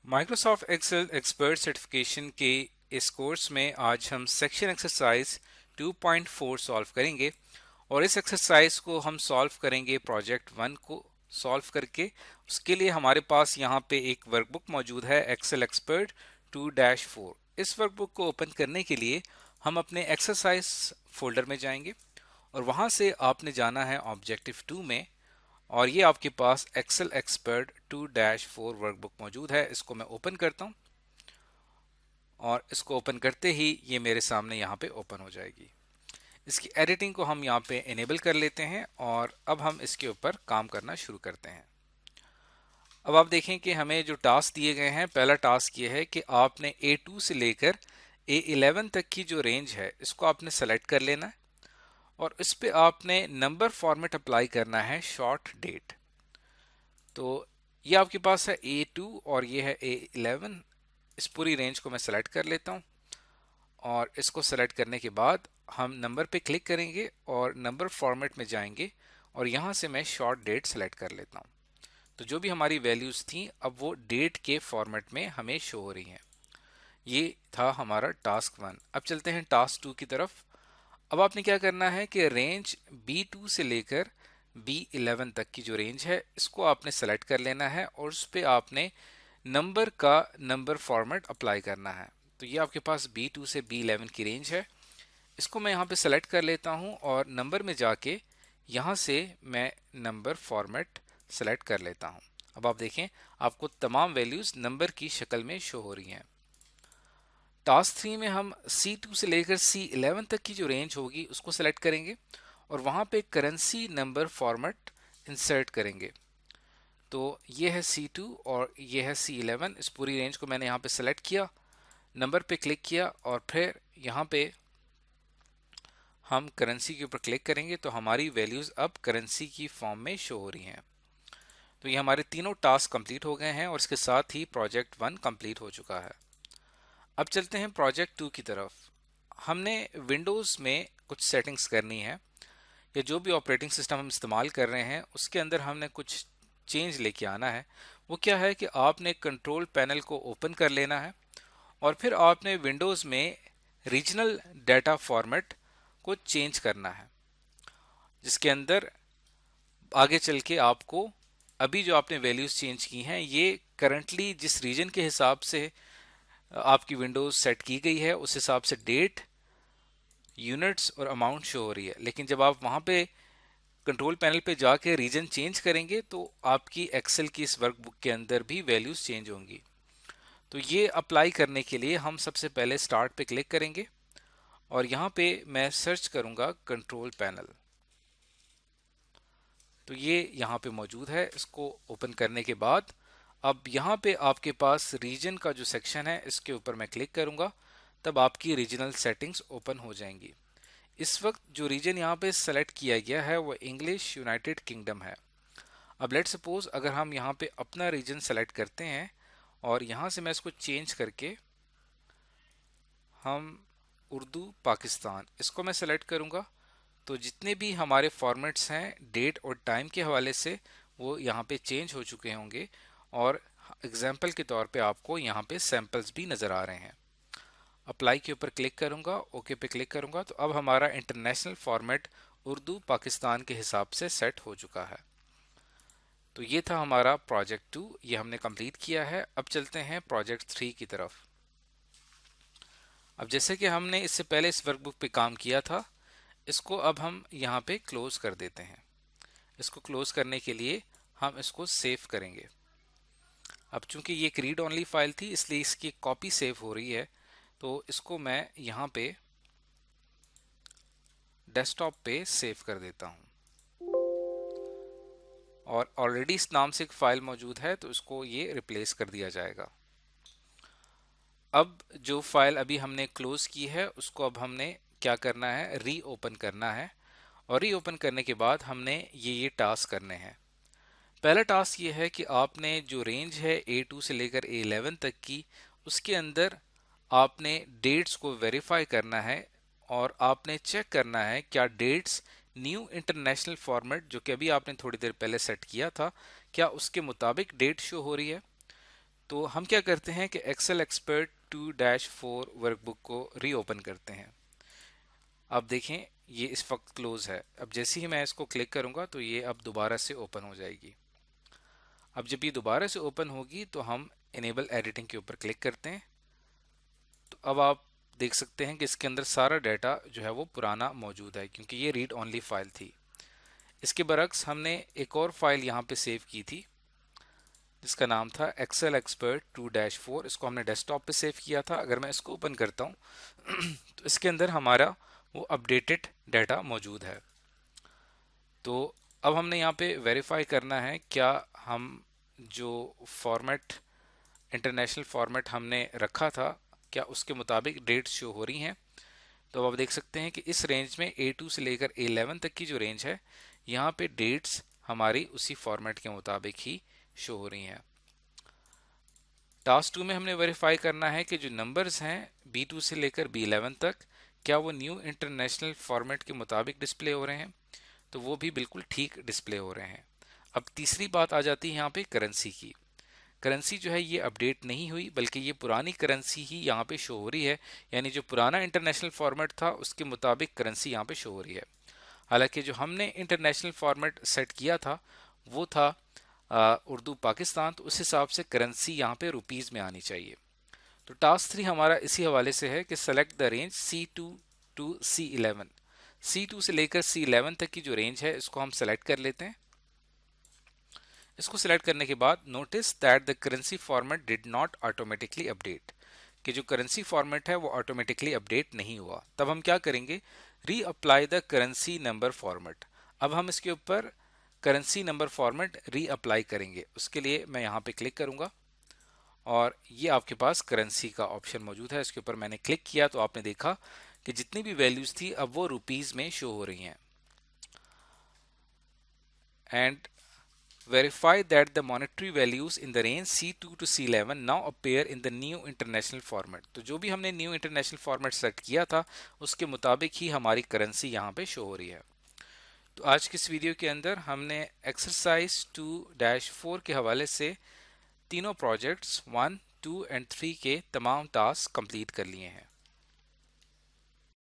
Microsoft Excel expert certification के इस course में आज हम सेक्शन एक्सरसाइज 2.4 सॉल्व करेंगे और इस एक्सरसाइज को हम सॉल्व करेंगे प्रोजेक्ट 1 को सॉल्व करके। उसके लिए हमारे पास यहाँ पे एक वर्कबुक मौजूद है एक्सेल एक्सपर्ट 2-4। इस वर्कबुक को ओपन करने के लिए हम अपने एक्सरसाइज फोल्डर में जाएंगे और वहाँ से आपने जाना है ऑब्जेक्टिव 2 में और ये आपके पास एक्सेल एक्सपर्ट 2-4 वर्कबुक मौजूद है। इसको मैं ओपन करता हूँ और इसको ओपन करते ही ये मेरे सामने यहाँ पे ओपन हो जाएगी। इसकी एडिटिंग को हम यहाँ पे इनेबल कर लेते हैं और अब हम इसके ऊपर काम करना शुरू करते हैं। अब आप देखें कि हमें जो टास्क दिए गए हैं, पहला टास्क ये है कि आपने A2 से लेकर A11 तक की जो रेंज है इसको आपने सेलेक्ट कर लेना है और इस पे आपने नंबर फॉर्मेट अप्लाई करना है शॉर्ट डेट। तो ये आपके पास है A2 और ये है A11। इस पूरी रेंज को मैं सेलेक्ट कर लेता हूँ और इसको सेलेक्ट करने के बाद हम नंबर पे क्लिक करेंगे और नंबर फॉर्मेट में जाएंगे और यहाँ से मैं शॉर्ट डेट सेलेक्ट कर लेता हूँ। तो जो भी हमारी वैल्यूज थी अब वो डेट के फॉर्मेट में हमें शो हो रही हैं। ये था हमारा टास्क 1। अब चलते हैं टास्क 2 की तरफ। अब आपने क्या करना है कि रेंज B2 से लेकर B11 तक की जो रेंज है इसको आपने सेलेक्ट कर लेना है और उस पर आपने नंबर का नंबर फॉर्मेट अप्लाई करना है। तो ये आपके पास B2 से B11 की रेंज है। इसको मैं यहाँ पे सेलेक्ट कर लेता हूँ और नंबर में जाके यहाँ से मैं नंबर फॉर्मेट सेलेक्ट कर लेता हूँ। अब आप देखें आपको तमाम वैल्यूज नंबर की शक्ल में शो हो रही हैं। टास्क 3 में हम C2 से लेकर C11 तक की जो रेंज होगी उसको सेलेक्ट करेंगे और वहाँ पे करेंसी नंबर फॉर्मेट इंसर्ट करेंगे। तो ये है C2 और ये है C11। इस पूरी रेंज को मैंने यहाँ पे सेलेक्ट किया, नंबर पे क्लिक किया और फिर यहाँ पे हम करेंसी के ऊपर क्लिक करेंगे तो हमारी वैल्यूज अब करेंसी की फॉर्म में शो हो रही हैं। तो ये हमारे तीनों टास्क कंप्लीट हो गए हैं और इसके साथ ही प्रोजेक्ट 1 कंप्लीट हो चुका है। अब चलते हैं प्रोजेक्ट 2 की तरफ। हमने विंडोज़ में कुछ सेटिंग्स करनी है या जो भी ऑपरेटिंग सिस्टम हम इस्तेमाल कर रहे हैं उसके अंदर हमने कुछ चेंज लेके आना है। वो क्या है कि आपने कंट्रोल पैनल को ओपन कर लेना है और फिर आपने विंडोज़ में रीजनल डाटा फॉर्मेट को चेंज करना है, जिसके अंदर आगे चल के आपको अभी जो आपने वैल्यूज चेंज की हैं ये करंटली जिस रीजन के हिसाब से आपकी विंडोज सेट की गई है उस हिसाब से डेट, यूनिट्स और अमाउंट शो हो रही है। लेकिन जब आप वहां पे कंट्रोल पैनल पे जाके रीजन चेंज करेंगे तो आपकी एक्सेल की इस वर्कबुक के अंदर भी वैल्यूज चेंज होंगी। तो ये अप्लाई करने के लिए हम सबसे पहले स्टार्ट पे क्लिक करेंगे और यहाँ पे मैं सर्च करूंगा कंट्रोल पैनल। तो ये यहाँ पे मौजूद है। इसको ओपन करने के बाद अब यहाँ पे आपके पास रीजन का जो सेक्शन है इसके ऊपर मैं क्लिक करूंगा, तब आपकी रीजनल सेटिंग्स ओपन हो जाएंगी। इस वक्त जो रीजन यहाँ पे सेलेक्ट किया गया है वो इंग्लिश यूनाइटेड किंगडम है। अब लेट सपोज अगर हम यहाँ पे अपना रीजन सेलेक्ट करते हैं और यहाँ से मैं इसको चेंज करके हम उर्दू पाकिस्तान इसको मैं सेलेक्ट करूँगा, तो जितने भी हमारे फॉर्मेट्स हैं डेट और टाइम के हवाले से वो यहाँ पे चेंज हो चुके होंगे और एग्जाम्पल के तौर पे आपको यहाँ पे सैंपल्स भी नज़र आ रहे हैं। अप्लाई के ऊपर क्लिक करूँगा, ओके पे क्लिक करूँगा तो अब हमारा इंटरनेशनल फॉर्मेट उर्दू पाकिस्तान के हिसाब से सेट हो चुका है। तो ये था हमारा प्रोजेक्ट 2, ये हमने कंप्लीट किया है। अब चलते हैं प्रोजेक्ट 3 की तरफ। अब जैसे कि हमने इससे पहले इस वर्कबुक पे काम किया था, इसको अब हम यहाँ पे क्लोज कर देते हैं। इसको क्लोज करने के लिए हम इसको सेव करेंगे। अब चूंकि ये एक रीड ओनली फाइल थी इसलिए इसकी कॉपी सेव हो रही है, तो इसको मैं यहाँ पे डेस्कटॉप पे सेव कर देता हूँ और ऑलरेडी इस नाम से एक फाइल मौजूद है तो इसको ये रिप्लेस कर दिया जाएगा। अब जो फाइल अभी हमने क्लोज की है उसको अब हमने क्या करना है, रीओपन करना है और रीओपन करने के बाद हमने ये टास्क करने हैं। पहला टास्क ये है कि आपने जो रेंज है A2 से लेकर A11 तक की उसके अंदर आपने डेट्स को वेरीफाई करना है और आपने चेक करना है क्या डेट्स न्यू इंटरनेशनल फॉर्मेट जो कि अभी आपने थोड़ी देर पहले सेट किया था क्या उसके मुताबिक डेट शो हो रही है। तो हम क्या करते हैं कि एक्सेल एक्सपर्ट 2-4 वर्कबुक को रीओपन करते हैं। अब देखें ये इस वक्त क्लोज है। अब जैसे ही मैं इसको क्लिक करूंगा तो ये अब दोबारा से ओपन हो जाएगी। अब जब ये दोबारा से ओपन होगी तो हम इनेबल एडिटिंग के ऊपर क्लिक करते हैं। तो अब आप देख सकते हैं कि इसके अंदर सारा डाटा जो है वो पुराना मौजूद है, क्योंकि ये रीड ओनली फाइल थी। इसके बरक्स हमने एक और फाइल यहाँ पे सेव की थी जिसका नाम था एक्सेल एक्सपर्ट 2-4। इसको हमने डेस्कटॉप पे सेव किया था। अगर मैं इसको ओपन करता हूँ तो इसके अंदर हमारा वो अपडेटेड डाटा मौजूद है। तो अब हमने यहाँ पे वेरीफाई करना है क्या हम जो फॉर्मेट इंटरनेशनल फॉर्मेट हमने रखा था क्या उसके मुताबिक डेट्स शो हो रही हैं। तो अब आप देख सकते हैं कि इस रेंज में A2 से लेकर A11 तक की जो रेंज है यहाँ पे डेट्स हमारी उसी फॉर्मेट के मुताबिक ही शो हो रही हैं। टास्क 2 में हमने वेरीफाई करना है कि जो नंबर्स हैं B2 से लेकर B11 तक क्या वो न्यू इंटरनेशनल फॉर्मेट के मुताबिक डिस्प्ले हो रहे हैं। तो वो भी बिल्कुल ठीक डिस्प्ले हो रहे हैं। अब तीसरी बात आ जाती है यहाँ पे करेंसी की। करेंसी जो है ये अपडेट नहीं हुई, बल्कि ये पुरानी करेंसी ही यहाँ पे शो हो रही है, यानी जो पुराना इंटरनेशनल फॉर्मेट था उसके मुताबिक करेंसी यहाँ पे शो हो रही है। हालांकि जो हमने इंटरनेशनल फॉर्मेट सेट किया था वो था उर्दू पाकिस्तान, तो उस हिसाब से करेंसी यहाँ पे रुपीज़ में आनी चाहिए। तो टास्क 3 हमारा इसी हवाले से है कि select the range C2 to C11। C2 से लेकर C11 तक की जो रेंज है इसको हम सेलेक्ट कर लेते हैं। इसको सिलेक्ट करने के बाद notice that the currency format did not automatically update, कि जो करेंसी फॉर्मेट है वो ऑटोमेटिकली अपडेट नहीं हुआ। तब हम क्या करेंगे, री apply the currency number format. अब हम इसके ऊपर करेंसी नंबर फॉर्मेट री अप्लाई करेंगे। उसके लिए मैं यहाँ पे क्लिक करूंगा और ये आपके पास करेंसी का ऑप्शन मौजूद है। इसके ऊपर मैंने क्लिक किया तो आपने देखा कि जितनी भी वैल्यूज थी अब वो रुपीज में शो हो रही हैं। And verify that the monetary values in the range C2 to C11 now appear in the new international format। तो जो भी हमने न्यू इंटरनेशनल फॉर्मेट सेट किया था उसके मुताबिक ही हमारी करेंसी यहाँ पे शो हो रही है। तो आज की इस वीडियो के अंदर हमने एक्सरसाइज 2-4 के हवाले से तीनों प्रोजेक्ट्स 1, 2 एंड 3 के तमाम टास्क कंप्लीट कर लिए हैं।